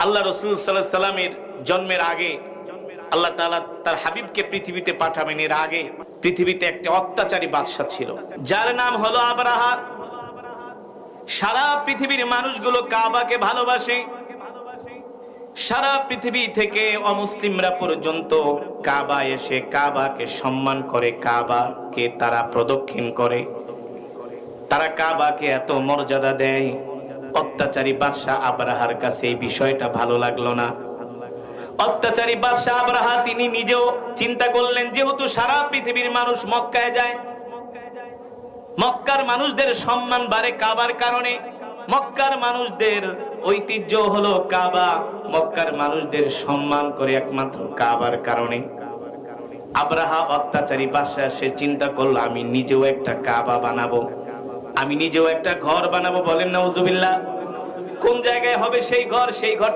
আল্লাহ রাসূল সাল্লাল্লাহু আলাইহি সাল্লামের জন্মের আগে আল্লাহ তাআলা তার হাবিবকে পৃথিবীতে পাঠাবেন, এর আগে পৃথিবীতে একটা অত্যাচারী বাদশা ছিল যার নাম হলো আবরাহা। সারা পৃথিবীর মানুষগুলো কাবাকে ভালোবাসে, সারা পৃথিবী থেকে অমুসলিমরা পর্যন্ত কাবা এসে কাবাকে সম্মান করে, কাবাকে তারা প্রদক্ষিণ করে, তারা কাবাকে এত মর্যাদা দেয়। অত্যাচারী বাদশা আবরাহার কাছে এই বিষয়টা ভালো লাগলো না। অত্যাচারী বাদশা আবরাহা তিনি নিজেও চিন্তা করলেন, যেহেতু সারা পৃথিবীর মানুষ মক্কায় যায়, মক্কার মানুষদের সম্মান বাড়ে কাবার কারণে, মক্কার মানুষদের ঐতিহ্য হলো কাবা, মক্কার মানুষদের সম্মান করে একমাত্র কাবার কারণে। আবরাহা অত্যাচারী বাদশা সে চিন্তা করলো, আমি নিজেও একটা কাবা বানাবো, আমি নিজেও একটা ঘর বানাবো। বলেন নাউজুবিল্লাহ। কোন জায়গায় হবে সেই ঘর? সেই ঘর